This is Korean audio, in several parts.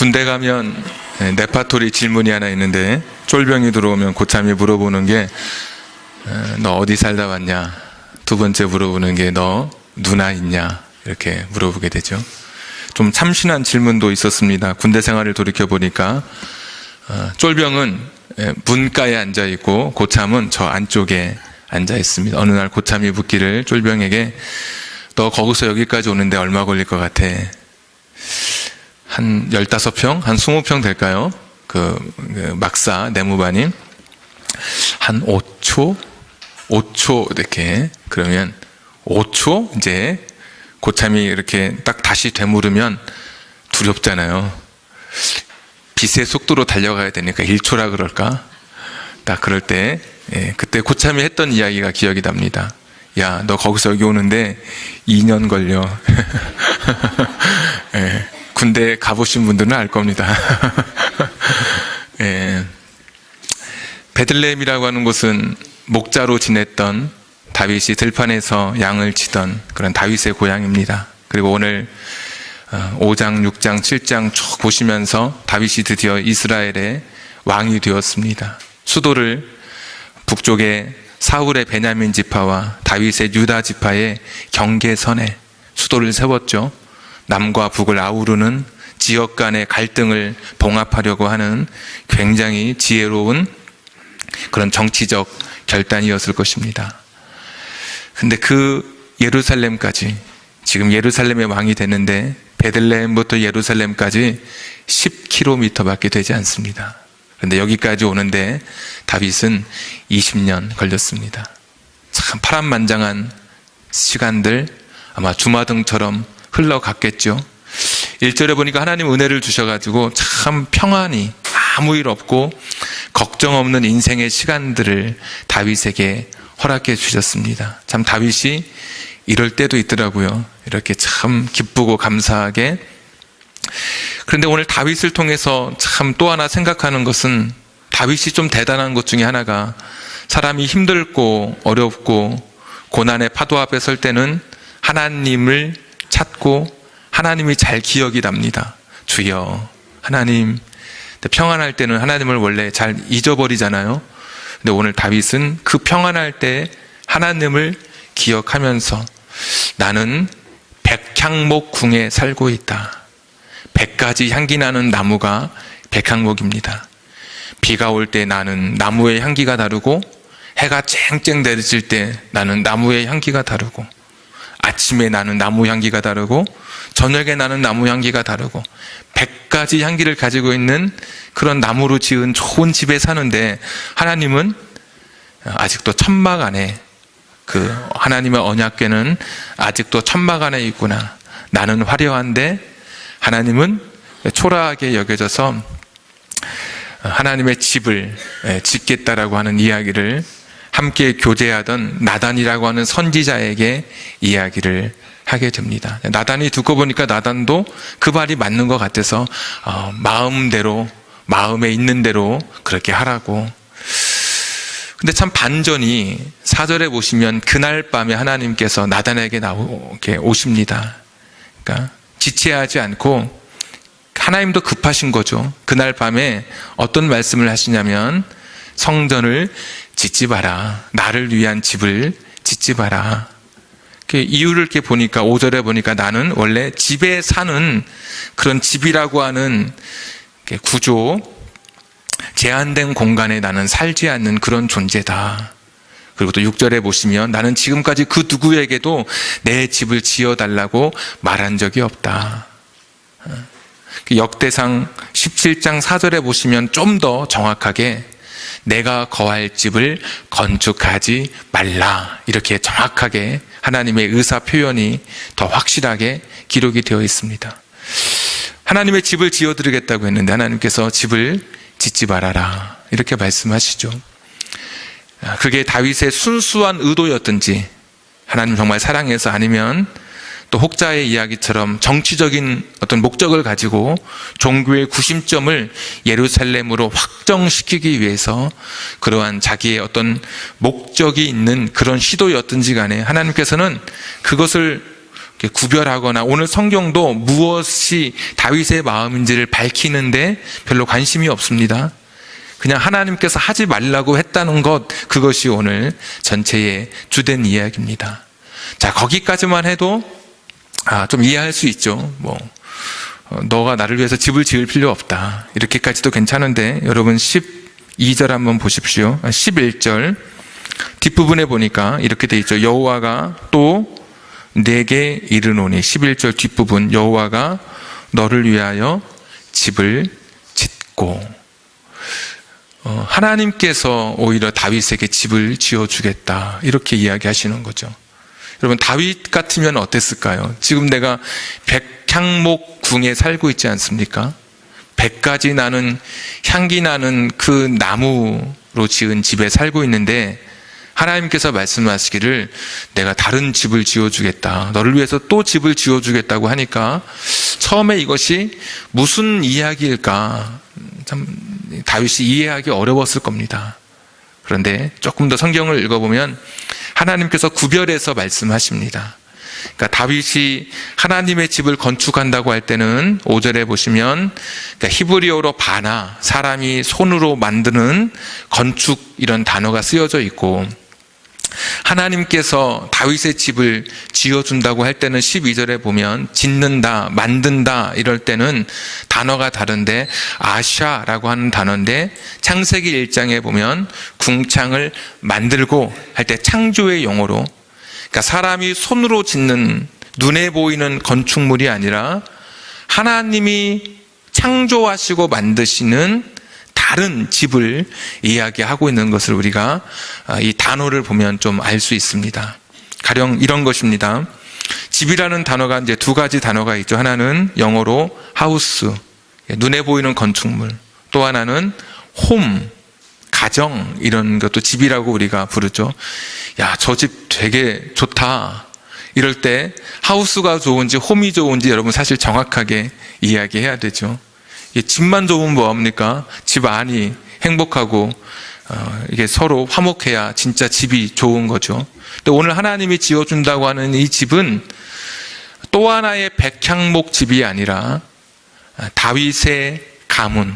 군대 가면 레파토리 질문이 하나 있는데, 쫄병이 들어오면 고참이 물어보는 게 너 어디 살다 왔냐, 두 번째 물어보는 게 너 누나 있냐, 이렇게 물어보게 되죠. 좀 참신한 질문도 있었습니다. 군대 생활을 돌이켜보니까 쫄병은 문가에 앉아 있고 고참은 저 안쪽에 앉아 있습니다. 어느 날 고참이 묻기를 쫄병에게 너 거기서 여기까지 오는데 얼마 걸릴 것 같아? 한 15평? 한 20평 될까요? 그 막사 내무반이 한 5초? 5초 이렇게. 그러면 5초? 이제 고참이 이렇게 딱 다시 되물으면 두렵잖아요. 빛의 속도로 달려가야 되니까 1초라 그럴까? 딱 그럴 때 그때 고참이 했던 이야기가 기억이 납니다. 야, 너 거기서 여기 오는데 2년 걸려. 군대 가보신 분들은 알 겁니다. 베들레헴이라고 하는 곳은 목자로 지냈던 다윗이 들판에서 양을 치던 그런 다윗의 고향입니다. 그리고 오늘 5장, 6장, 7장 쭉 보시면서 다윗이 드디어 이스라엘의 왕이 되었습니다. 수도를 북쪽에 사울의 베냐민 지파와 다윗의 유다 지파의 경계선에 수도를 세웠죠. 남과 북을 아우르는 지역 간의 갈등을 봉합하려고 하는 굉장히 지혜로운 그런 정치적 결단이었을 것입니다. 근데 그 예루살렘까지, 지금 예루살렘의 왕이 되는데 베들레헴부터 예루살렘까지 10km밖에 되지 않습니다. 그런데 여기까지 오는데 다윗은 20년 걸렸습니다. 참 파란만장한 시간들, 아마 주마등처럼 흘러갔겠죠. 1절에 보니까 하나님 은혜를 주셔가지고 참 평안히 아무 일 없고 걱정 없는 인생의 시간들을 다윗에게 허락해 주셨습니다. 참 다윗이 이럴 때도 있더라고요. 이렇게 참 기쁘고 감사하게. 그런데 오늘 다윗을 통해서 참 또 하나 생각하는 것은, 다윗이 좀 대단한 것 중에 하나가, 사람이 힘들고 어렵고 고난의 파도 앞에 설 때는 하나님을 찾고 하나님이 잘 기억이 납니다. 주여 하나님. 평안할 때는 하나님을 원래 잘 잊어버리잖아요. 근데 오늘 다윗은 그 평안할 때 하나님을 기억하면서 나는 백향목 궁에 살고 있다. 100가지 향기 나는 나무가 백향목입니다. 비가 올 때 나는 나무의 향기가 다르고, 해가 쨍쨍 내리칠 때 나는 나무의 향기가 다르고, 아침에 나는 나무 향기가 다르고, 저녁에 나는 나무 향기가 다르고, 100가지 향기를 가지고 있는 그런 나무로 지은 좋은 집에 사는데, 하나님은 아직도 천막 안에, 그 하나님의 언약궤는 아직도 천막 안에 있구나. 나는 화려한데 하나님은 초라하게 여겨져서 하나님의 집을 짓겠다라고 하는 이야기를 함께 교제하던 나단이라고 하는 선지자에게 이야기를 하게 됩니다. 나단이 듣고 보니까 나단도 그 말이 맞는 것 같아서 마음대로, 마음에 있는 대로 그렇게 하라고. 근데 참 반전이 4절에 보시면 그날 밤에 하나님께서 나단에게 오십니다. 그러니까 지체하지 않고, 하나님도 급하신 거죠. 그날 밤에 어떤 말씀을 하시냐면, 성전을 짓지 마라. 나를 위한 집을 짓지 마라. 이유를 이렇게 보니까 5절에 보니까 나는 원래 집에 사는 그런 집이라고 하는 구조, 제한된 공간에 나는 살지 않는 그런 존재다. 그리고 또 6절에 보시면 나는 지금까지 그 누구에게도 내 집을 지어달라고 말한 적이 없다. 역대상 17장 4절에 보시면 좀 더 정확하게 내가 거할 집을 건축하지 말라, 이렇게 정확하게 하나님의 의사 표현이 더 확실하게 기록이 되어 있습니다. 하나님의 집을 지어드리겠다고 했는데 하나님께서 집을 짓지 말아라, 이렇게 말씀하시죠. 그게 다윗의 순수한 의도였든지, 하나님 정말 사랑해서, 아니면 또 혹자의 이야기처럼 정치적인 어떤 목적을 가지고 종교의 구심점을 예루살렘으로 확정시키기 위해서 그러한 자기의 어떤 목적이 있는 그런 시도였든지 간에 하나님께서는 그것을 구별하거나 오늘 성경도 무엇이 다윗의 마음인지를 밝히는데 별로 관심이 없습니다. 그냥 하나님께서 하지 말라고 했다는 것, 그것이 오늘 전체의 주된 이야기입니다. 자, 거기까지만 해도 좀 이해할 수 있죠. 너가 나를 위해서 집을 지을 필요 없다, 이렇게까지도 괜찮은데, 여러분 12절 한번 보십시오. 11절 뒷부분에 보니까 이렇게 돼 있죠. 여호와가 또 내게 이르노니, 11절 뒷부분, 여호와가 너를 위하여 집을 짓고, 하나님께서 오히려 다윗에게 집을 지어주겠다, 이렇게 이야기하시는 거죠. 여러분, 다윗 같으면 어땠을까요? 지금 내가 백향목 궁에 살고 있지 않습니까? 100가지 나는 향기 나는 그 나무로 지은 집에 살고 있는데, 하나님께서 말씀하시기를 내가 다른 집을 지어주겠다, 너를 위해서 또 집을 지어주겠다고 하니까 처음에 이것이 무슨 이야기일까 참 다윗이 이해하기 어려웠을 겁니다. 그런데 조금 더 성경을 읽어보면 하나님께서 구별해서 말씀하십니다. 그러니까 다윗이 하나님의 집을 건축한다고 할 때는 5절에 보시면, 그러니까 히브리어로 바나, 사람이 손으로 만드는 건축, 이런 단어가 쓰여져 있고, 하나님께서 다윗의 집을 지어준다고 할 때는 12절에 보면 짓는다, 만든다 이럴 때는 단어가 다른데 아샤라고 하는 단어인데, 창세기 1장에 보면 궁창을 만들고 할 때 창조의 용어로, 그러니까 사람이 손으로 짓는 눈에 보이는 건축물이 아니라 하나님이 창조하시고 만드시는 다른 집을 이야기하고 있는 것을 우리가 이 단어를 보면 좀 알 수 있습니다. 가령 이런 것입니다. 집이라는 단어가 이제 두 가지 단어가 있죠. 하나는 영어로 하우스, 눈에 보이는 건축물, 또 하나는 홈, 가정, 이런 것도 집이라고 우리가 부르죠. 야, 저 집 되게 좋다, 이럴 때 하우스가 좋은지 홈이 좋은지 여러분 사실 정확하게 이야기해야 되죠. 집만 좋으면 뭐합니까? 집 안이 행복하고 이게 서로 화목해야 진짜 집이 좋은 거죠. 근데 오늘 하나님이 지어준다고 하는 이 집은 또 하나의 백향목 집이 아니라 다윗의 가문,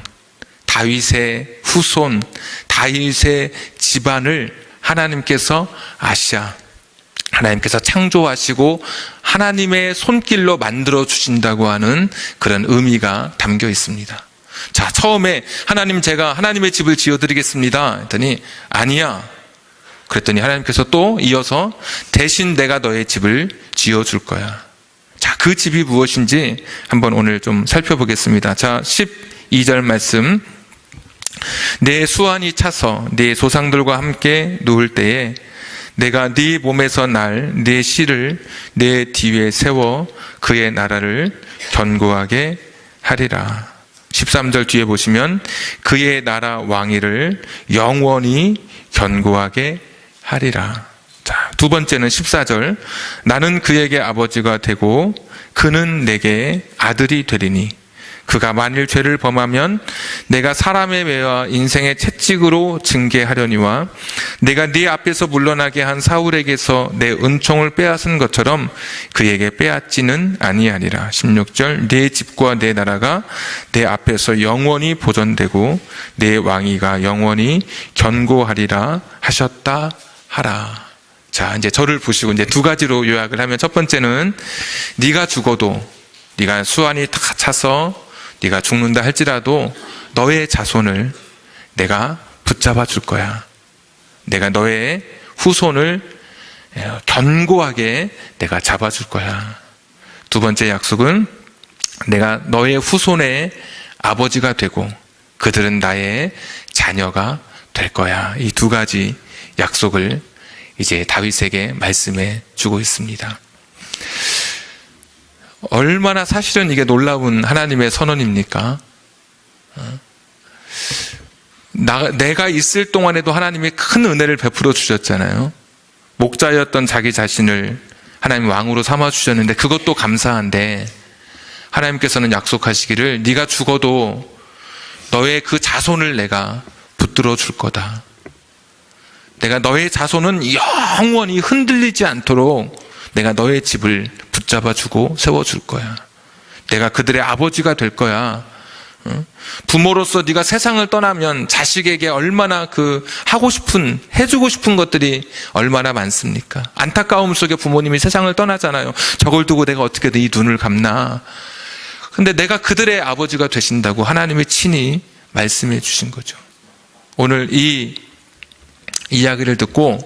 다윗의 후손, 다윗의 집안을 하나님께서 하나님께서 창조하시고 하나님의 손길로 만들어 주신다고 하는 그런 의미가 담겨 있습니다. 자, 처음에 하나님, 제가 하나님의 집을 지어드리겠습니다 했더니 아니야. 그랬더니 하나님께서 또 이어서 대신 내가 너의 집을 지어줄 거야. 자, 그 집이 무엇인지 한번 오늘 좀 살펴보겠습니다. 자, 12절 말씀. 내 수완이 차서 네 조상들과 함께 누울 때에 내가 네 몸에서 날 네 씨를 내 뒤에 세워 그의 나라를 견고하게 하리라. 13절 뒤에 보시면 그의 나라 왕위를 영원히 견고하게 하리라. 자, 두 번째는 14절. 나는 그에게 아버지가 되고 그는 내게 아들이 되리니 그가 만일 죄를 범하면 내가 사람의 매와 인생의 채찍으로 징계하려니와 내가 네 앞에서 물러나게 한 사울에게서 내 은총을 빼앗은 것처럼 그에게 빼앗지는 아니하리라. 16절. 내 집과 내 나라가 내 앞에서 영원히 보존되고 내 왕위가 영원히 견고하리라 하셨다 하라. 자, 이제 저를 보시고 이제 두 가지로 요약을 하면, 첫 번째는 네가 죽어도, 네가 수완이 다 차서 네가 죽는다 할지라도 너의 자손을 내가 붙잡아 줄 거야. 내가 너의 후손을 견고하게 내가 잡아줄 거야. 두 번째 약속은 내가 너의 후손의 아버지가 되고 그들은 나의 자녀가 될 거야. 이 두 가지 약속을 이제 다윗에게 말씀해 주고 있습니다. 얼마나 사실은 이게 놀라운 하나님의 선언입니까? 내가 있을 동안에도 하나님이 큰 은혜를 베풀어 주셨잖아요. 목자였던 자기 자신을 하나님 왕으로 삼아 주셨는데 그것도 감사한데, 하나님께서는 약속하시기를 네가 죽어도 너의 그 자손을 내가 붙들어 줄 거다. 내가 너의 자손은 영원히 흔들리지 않도록 내가 너의 집을 붙잡아 붙잡아주고 세워줄 거야. 내가 그들의 아버지가 될 거야. 부모로서 네가 세상을 떠나면 자식에게 얼마나 하고 싶은, 해주고 싶은 것들이 얼마나 많습니까? 안타까움 속에 부모님이 세상을 떠나잖아요. 저걸 두고 내가 어떻게 네 눈을 감나. 근데 내가 그들의 아버지가 되신다고 하나님이 친히 말씀해 주신 거죠. 오늘 이 이야기를 듣고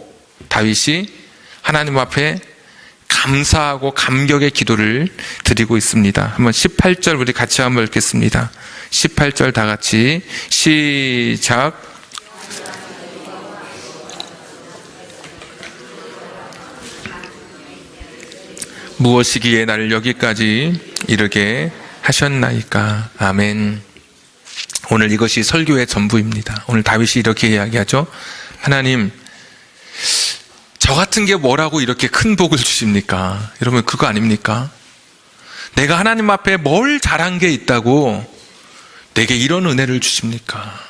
다윗이 하나님 앞에 감사하고 감격의 기도를 드리고 있습니다. 한번 18절 우리 같이 한번 읽겠습니다. 18절 다 같이 시작. 무엇이기에 나를 여기까지 이르게 하셨나이까. 아멘. 오늘 이것이 설교의 전부입니다. 오늘 다윗이 이렇게 이야기하죠. 하나님, 저 같은 게 뭐라고 이렇게 큰 복을 주십니까? 여러분, 그거 아닙니까? 내가 하나님 앞에 뭘 잘한 게 있다고 내게 이런 은혜를 주십니까?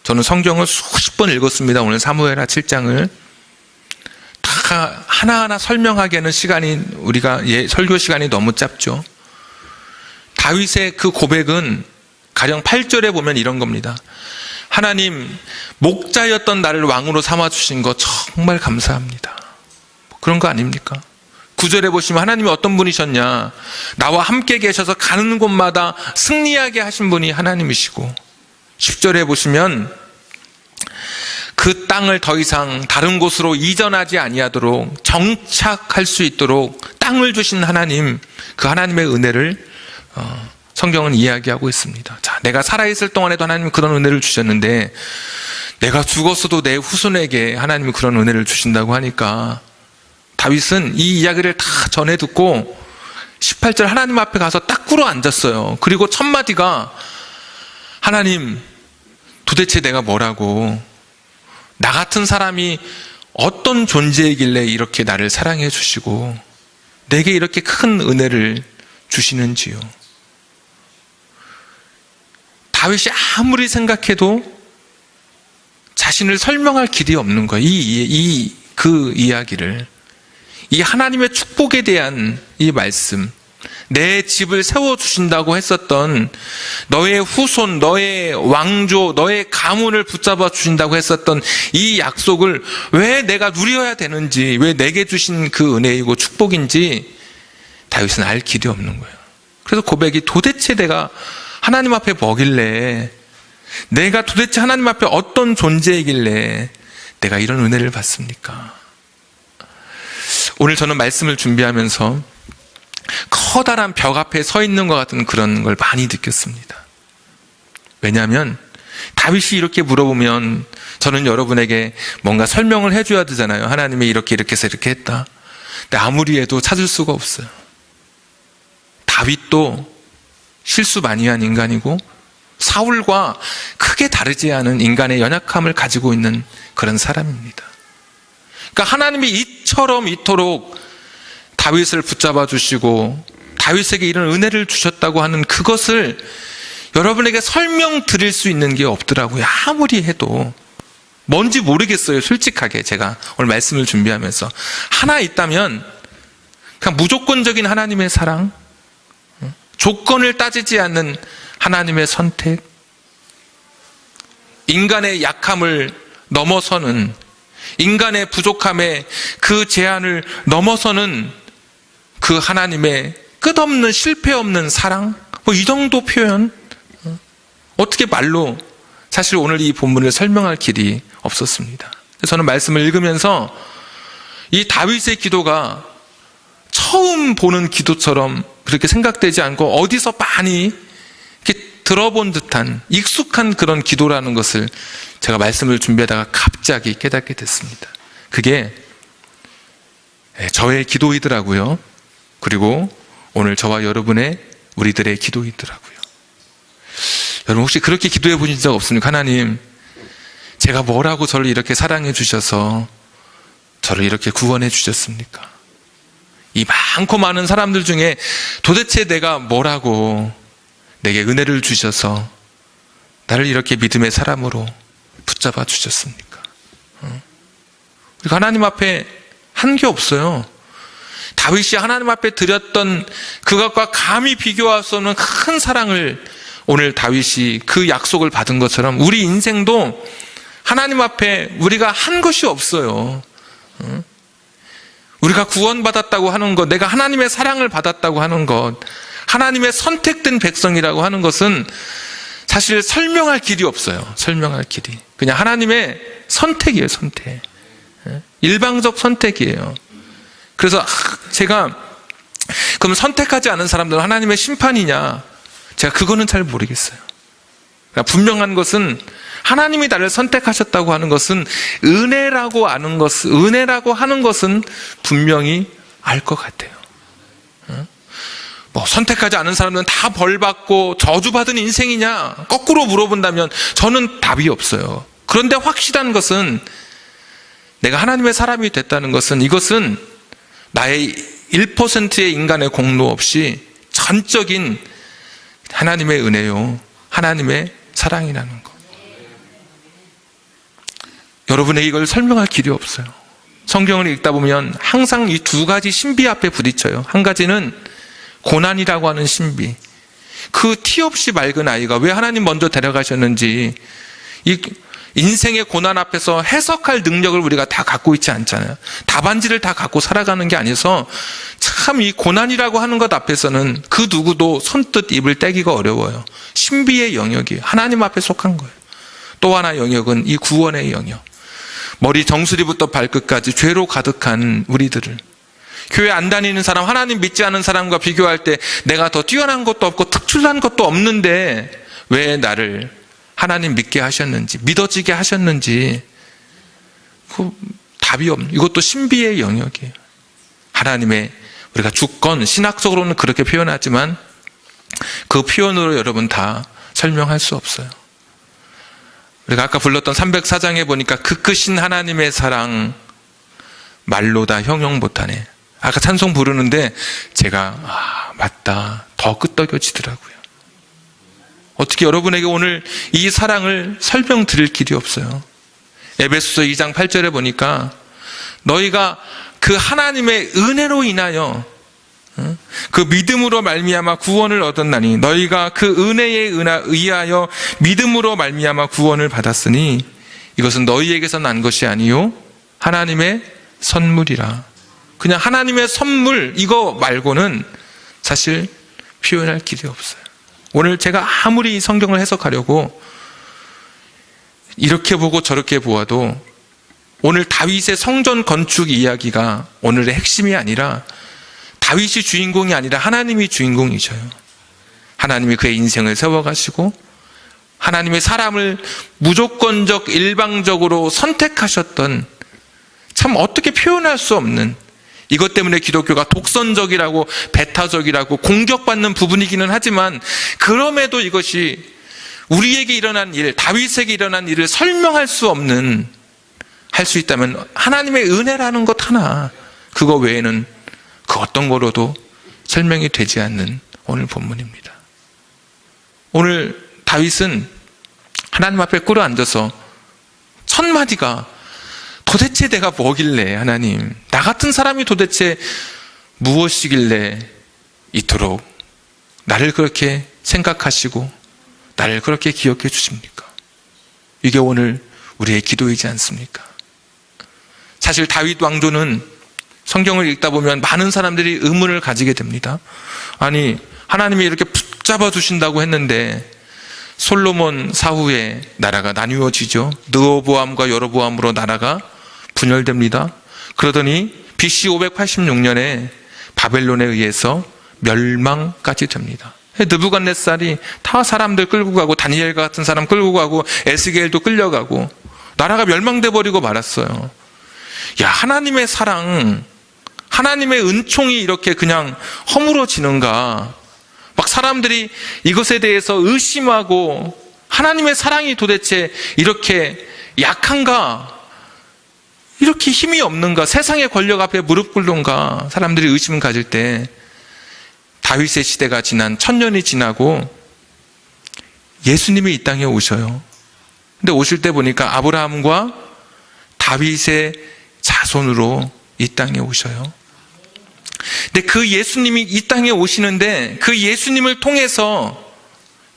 저는 성경을 수십 번 읽었습니다. 오늘 사무엘하 7장을 다 하나하나 설명하기에는 우리가 설교 시간이 너무 짧죠. 다윗의 그 고백은 가령 8절에 보면 이런 겁니다. 하나님, 목자였던 나를 왕으로 삼아주신 거 정말 감사합니다. 그런 거 아닙니까? 9절에 보시면 하나님이 어떤 분이셨냐. 나와 함께 계셔서 가는 곳마다 승리하게 하신 분이 하나님이시고, 10절에 보시면 그 땅을 더 이상 다른 곳으로 이전하지 아니하도록 정착할 수 있도록 땅을 주신 하나님, 그 하나님의 은혜를 성경은 이야기하고 있습니다. 자, 내가 살아있을 동안에도 하나님은 그런 은혜를 주셨는데 내가 죽었어도 내 후손에게 하나님이 그런 은혜를 주신다고 하니까 다윗은 이 이야기를 다 전해 듣고 18절 하나님 앞에 가서 딱 꿇어 앉았어요. 그리고 첫 마디가 하나님, 도대체 내가 뭐라고, 나 같은 사람이 어떤 존재이길래 이렇게 나를 사랑해 주시고 내게 이렇게 큰 은혜를 주시는지요. 다윗이 아무리 생각해도 자신을 설명할 길이 없는 거예요. 그 이야기를. 이 하나님의 축복에 대한 이 말씀, 내 집을 세워주신다고 했었던, 너의 후손, 너의 왕조, 너의 가문을 붙잡아 주신다고 했었던 이 약속을 왜 내가 누려야 되는지, 왜 내게 주신 그 은혜이고 축복인지 다윗은 알 길이 없는 거예요. 그래서 고백이, 도대체 내가 하나님 앞에 뭐길래, 내가 도대체 하나님 앞에 어떤 존재이길래 내가 이런 은혜를 받습니까? 오늘 저는 말씀을 준비하면서 커다란 벽 앞에 서 있는 것 같은 그런 걸 많이 느꼈습니다. 왜냐하면 다윗이 이렇게 물어보면 저는 여러분에게 뭔가 설명을 해줘야 되잖아요. 하나님이 이렇게 해서 이렇게 했다. 근데 아무리 해도 찾을 수가 없어요. 다윗도 실수 많이 한 인간이고 사울과 크게 다르지 않은 인간의 연약함을 가지고 있는 그런 사람입니다. 그러니까 하나님이 이토록 다윗을 붙잡아 주시고 다윗에게 이런 은혜를 주셨다고 하는 그것을 여러분에게 설명드릴 수 있는 게 없더라고요. 아무리 해도. 뭔지 모르겠어요. 솔직하게 제가 오늘 말씀을 준비하면서. 하나 있다면 그냥 무조건적인 하나님의 사랑, 조건을 따지지 않는 하나님의 선택, 인간의 약함을 넘어서는, 인간의 부족함에 그 제한을 넘어서는 그 하나님의 끝없는 실패 없는 사랑, 이 정도 표현, 어떻게 말로 사실 오늘 이 본문을 설명할 길이 없었습니다. 저는 말씀을 읽으면서 이 다윗의 기도가 처음 보는 기도처럼 그렇게 생각되지 않고 어디서 많이 이렇게 들어본 듯한 익숙한 그런 기도라는 것을 제가 말씀을 준비하다가 갑자기 깨닫게 됐습니다. 그게 저의 기도이더라고요. 그리고 오늘 저와 여러분의, 우리들의 기도이더라고요. 여러분 혹시 그렇게 기도해 보신 적 없습니까? 하나님, 제가 뭐라고 저를 이렇게 사랑해 주셔서 저를 이렇게 구원해 주셨습니까? 이 많고 많은 사람들 중에 도대체 내가 뭐라고 내게 은혜를 주셔서 나를 이렇게 믿음의 사람으로 붙잡아 주셨습니까? 우리가 하나님 앞에 한 게 없어요. 다윗이 하나님 앞에 드렸던 그것과 감히 비교할 수 없는 큰 사랑을 오늘 다윗이 그 약속을 받은 것처럼 우리 인생도 하나님 앞에 우리가 한 것이 없어요. 우리가 구원받았다고 하는 것, 내가 하나님의 사랑을 받았다고 하는 것, 하나님의 선택된 백성이라고 하는 것은 사실 설명할 길이 없어요. 설명할 길이. 그냥 하나님의 선택이에요, 선택. 일방적 선택이에요. 그래서 제가 그럼 선택하지 않은 사람들은 하나님의 심판이냐? 제가 그거는 잘 모르겠어요. 그러니까 분명한 것은 하나님이 나를 선택하셨다고 하는 것은 은혜라고 하는 것은 분명히 알 것 같아요. 선택하지 않은 사람들은 다 벌받고 저주받은 인생이냐? 거꾸로 물어본다면 저는 답이 없어요. 그런데 확실한 것은 내가 하나님의 사람이 됐다는 것은 이것은 나의 1%의 인간의 공로 없이 전적인 하나님의 은혜요, 하나님의 사랑이라는 것. 여러분에게 이걸 설명할 길이 없어요. 성경을 읽다 보면 항상 이 두 가지 신비 앞에 부딪혀요. 한 가지는 고난이라고 하는 신비. 그 티 없이 맑은 아이가 왜 하나님 먼저 데려가셨는지, 이 인생의 고난 앞에서 해석할 능력을 우리가 다 갖고 있지 않잖아요. 답안지를 다 갖고 살아가는 게 아니어서 참 이 고난이라고 하는 것 앞에서는 그 누구도 손뜻 입을 떼기가 어려워요. 신비의 영역이에요. 하나님 앞에 속한 거예요. 또 하나 영역은 이 구원의 영역. 머리 정수리부터 발끝까지 죄로 가득한 우리들을, 교회 안 다니는 사람, 하나님 믿지 않은 사람과 비교할 때 내가 더 뛰어난 것도 없고 특출난 것도 없는데 왜 나를 하나님 믿게 하셨는지, 믿어지게 하셨는지, 그 답이 없는, 이것도 신비의 영역이에요. 하나님의, 우리가 주권, 신학적으로는 그렇게 표현하지만 그 표현으로 여러분 다 설명할 수 없어요. 우리가 아까 불렀던 304장에 보니까 그 크신 하나님의 사랑 말로 다 형용 못하네. 아까 찬송 부르는데 제가 맞다, 더 끄떡여지더라고요. 어떻게 여러분에게 오늘 이 사랑을 설명드릴 길이 없어요. 에베소서 2장 8절에 보니까 너희가 그 하나님의 은혜로 인하여 그 믿음으로 말미암아 구원을 얻었나니 너희가 그 은혜에 의하여 믿음으로 말미암아 구원을 받았으니 이것은 너희에게서 난 것이 아니요 하나님의 선물이라. 그냥 하나님의 선물 이거 말고는 사실 표현할 길이 없어요. 오늘 제가 아무리 성경을 해석하려고 이렇게 보고 저렇게 보아도 오늘 다윗의 성전 건축 이야기가 오늘의 핵심이 아니라 다윗이 주인공이 아니라 하나님이 주인공이셔요. 하나님이 그의 인생을 세워가시고 하나님의 사람을 무조건적 일방적으로 선택하셨던, 참 어떻게 표현할 수 없는, 이것 때문에 기독교가 독선적이라고 배타적이라고 공격받는 부분이기는 하지만 그럼에도 이것이 우리에게 일어난 일, 다윗에게 일어난 일을 설명할 수 없는, 할 수 있다면 하나님의 은혜라는 것 하나, 그거 외에는 그 어떤 거로도 설명이 되지 않는 오늘 본문입니다. 오늘 다윗은 하나님 앞에 꿇어 앉아서 첫 마디가 도대체 내가 뭐길래, 하나님 나 같은 사람이 도대체 무엇이길래 이토록 나를 그렇게 생각하시고 나를 그렇게 기억해 주십니까? 이게 오늘 우리의 기도이지 않습니까? 사실 다윗 왕조는 성경을 읽다 보면 많은 사람들이 의문을 가지게 됩니다. 아니 하나님이 이렇게 붙잡아 두신다고 했는데 솔로몬 사후에 나라가 나뉘어지죠. 르호보암과 여로보암으로 나라가 분열됩니다. 그러더니 BC 586년에 바벨론에 의해서 멸망까지 됩니다. 느부갓네살이 다 사람들 끌고 가고 다니엘 같은 사람 끌고 가고 에스겔도 끌려가고 나라가 멸망돼 버리고 말았어요. 야, 하나님의 사랑, 하나님의 은총이 이렇게 그냥 허물어지는가? 막 사람들이 이것에 대해서 의심하고 하나님의 사랑이 도대체 이렇게 약한가? 이렇게 힘이 없는가? 세상의 권력 앞에 무릎 꿇는가? 사람들이 의심을 가질 때 다윗의 시대가 지난 1000년이 지나고 예수님이 이 땅에 오셔요. 근데 오실 때 보니까 아브라함과 다윗의 자손으로 이 땅에 오셔요. 근데 그 예수님이 이 땅에 오시는데 그 예수님을 통해서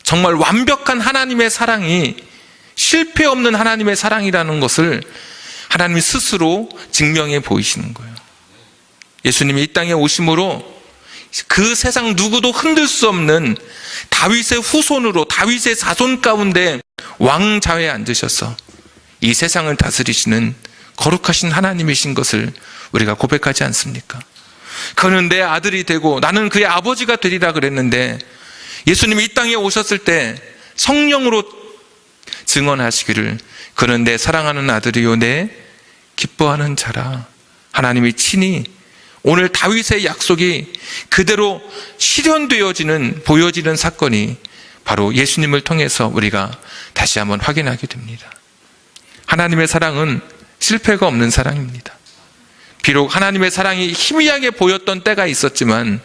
정말 완벽한 하나님의 사랑이 실패 없는 하나님의 사랑이라는 것을 하나님이 스스로 증명해 보이시는 거예요. 예수님이 이 땅에 오심으로 그 세상 누구도 흔들 수 없는 다윗의 후손으로 다윗의 자손 가운데 왕좌에 앉으셔서 이 세상을 다스리시는 거룩하신 하나님이신 것을 우리가 고백하지 않습니까? 그는 내 아들이 되고 나는 그의 아버지가 되리라 그랬는데 예수님이 이 땅에 오셨을 때 성령으로 증언하시기를 그는 내 사랑하는 아들이요 내 기뻐하는 자라. 하나님이 친히 오늘 다윗의 약속이 그대로 실현되어지는 보여지는 사건이 바로 예수님을 통해서 우리가 다시 한번 확인하게 됩니다. 하나님의 사랑은 실패가 없는 사랑입니다. 비록 하나님의 사랑이 희미하게 보였던 때가 있었지만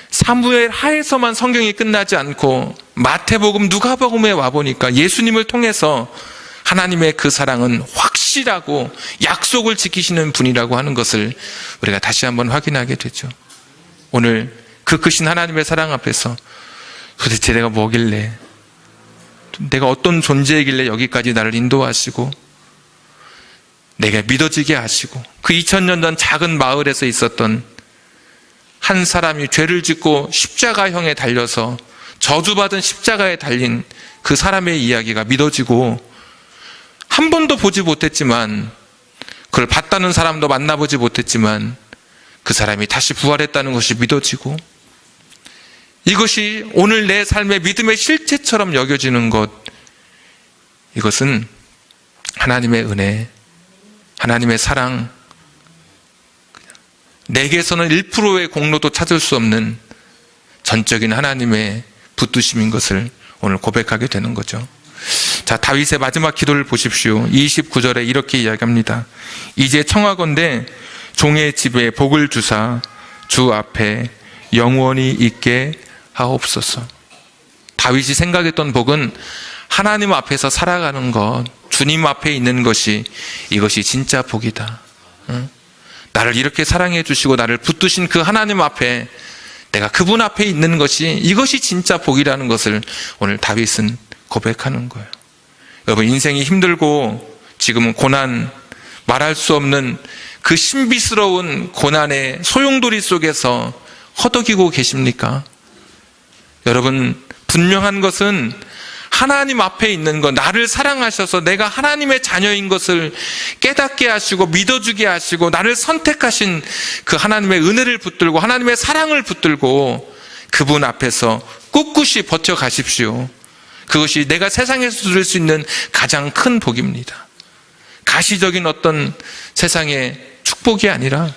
사무엘 하에서만 성경이 끝나지 않고 마태복음, 누가복음에 와보니까 예수님을 통해서 하나님의 그 사랑은 확실하고 약속을 지키시는 분이라고 하는 것을 우리가 다시 한번 확인하게 되죠. 오늘 그 크신 하나님의 사랑 앞에서 도대체 내가 뭐길래, 내가 어떤 존재이길래 여기까지 나를 인도하시고 내가 믿어지게 하시고 그 2000년 전 작은 마을에서 있었던 한 사람이 죄를 짓고 십자가형에 달려서 저주받은 십자가에 달린 그 사람의 이야기가 믿어지고 한 번도 보지 못했지만 그걸 봤다는 사람도 만나보지 못했지만 그 사람이 다시 부활했다는 것이 믿어지고 이것이 오늘 내 삶의 믿음의 실체처럼 여겨지는 것, 이것은 하나님의 은혜, 하나님의 사랑, 내게서는 1%의 공로도 찾을 수 없는 전적인 하나님의 붙드심인 것을 오늘 고백하게 되는 거죠. 자, 다윗의 마지막 기도를 보십시오. 29절에 이렇게 이야기합니다. 이제 청하건대 종의 집에 복을 주사 주 앞에 영원히 있게 하옵소서. 다윗이 생각했던 복은 하나님 앞에서 살아가는 것, 주님 앞에 있는 것이, 이것이 진짜 복이다. 나를 이렇게 사랑해 주시고 나를 붙드신 그 하나님 앞에, 내가 그분 앞에 있는 것이, 이것이 진짜 복이라는 것을 오늘 다윗은 고백하는 거예요. 여러분, 인생이 힘들고 지금은 고난, 말할 수 없는 그 신비스러운 고난의 소용돌이 속에서 허덕이고 계십니까? 여러분, 분명한 것은 하나님 앞에 있는 것, 나를 사랑하셔서 내가 하나님의 자녀인 것을 깨닫게 하시고 믿어주게 하시고 나를 선택하신 그 하나님의 은혜를 붙들고 하나님의 사랑을 붙들고 그분 앞에서 꿋꿋이 버텨가십시오. 그것이 내가 세상에서 누릴 수 있는 가장 큰 복입니다. 가시적인 어떤 세상의 축복이 아니라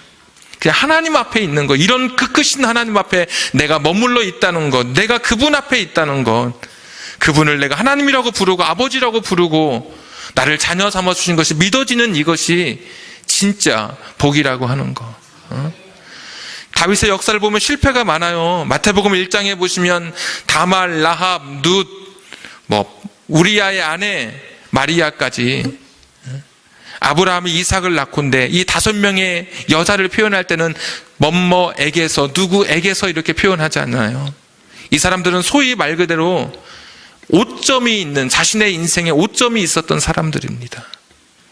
그냥 하나님 앞에 있는 것, 이런 그 크신 하나님 앞에 내가 머물러 있다는 것, 내가 그분 앞에 있다는 것, 그분을 내가 하나님이라고 부르고 아버지라고 부르고 나를 자녀 삼아주신 것이 믿어지는 이것이 진짜 복이라고 하는 것. 다윗의 역사를 보면 실패가 많아요. 마태복음 1장에 보시면 다말, 라합, 룻, 우리아의 아내 마리아까지, 아브라함이 이삭을 낳고인데 이 5명의 여자를 표현할 때는 뭐뭐에게서, 누구에게서 이렇게 표현하지 않아요. 이 사람들은 소위 말 그대로 오점이 있는, 자신의 인생에 오점이 있었던 사람들입니다.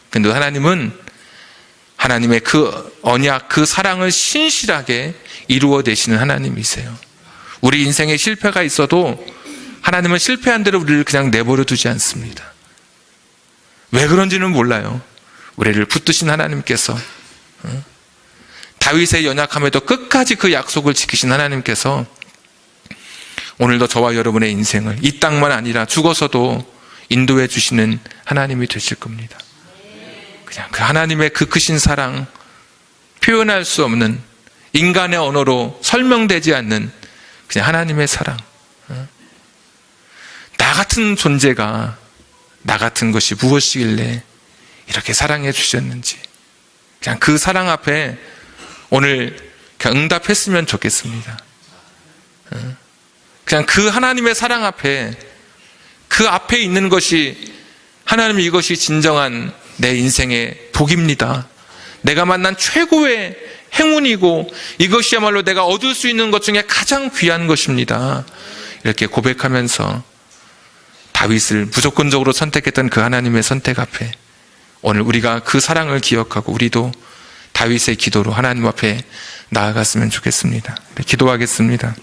근데 하나님은 하나님의 그 언약, 그 사랑을 신실하게 이루어내시는 하나님이세요. 우리 인생에 실패가 있어도 하나님은 실패한 대로 우리를 그냥 내버려 두지 않습니다. 왜 그런지는 몰라요. 우리를 붙드신 하나님께서, 다윗의 연약함에도 끝까지 그 약속을 지키신 하나님께서 오늘도 저와 여러분의 인생을 이 땅만 아니라 죽어서도 인도해 주시는 하나님이 되실 겁니다. 그냥 그 하나님의 그 크신 사랑, 표현할 수 없는, 인간의 언어로 설명되지 않는 그냥 하나님의 사랑. 나 같은 존재가, 나 같은 것이 무엇이길래 이렇게 사랑해 주셨는지, 그냥 그 사랑 앞에 오늘 그냥 응답했으면 좋겠습니다. 그냥 그 하나님의 사랑 앞에, 그 앞에 있는 것이, 하나님, 이것이 진정한 내 인생의 복입니다. 내가 만난 최고의 행운이고 이것이야말로 내가 얻을 수 있는 것 중에 가장 귀한 것입니다. 이렇게 고백하면서 다윗을 무조건적으로 선택했던 그 하나님의 선택 앞에 오늘 우리가 그 사랑을 기억하고 우리도 다윗의 기도로 하나님 앞에 나아갔으면 좋겠습니다. 기도하겠습니다.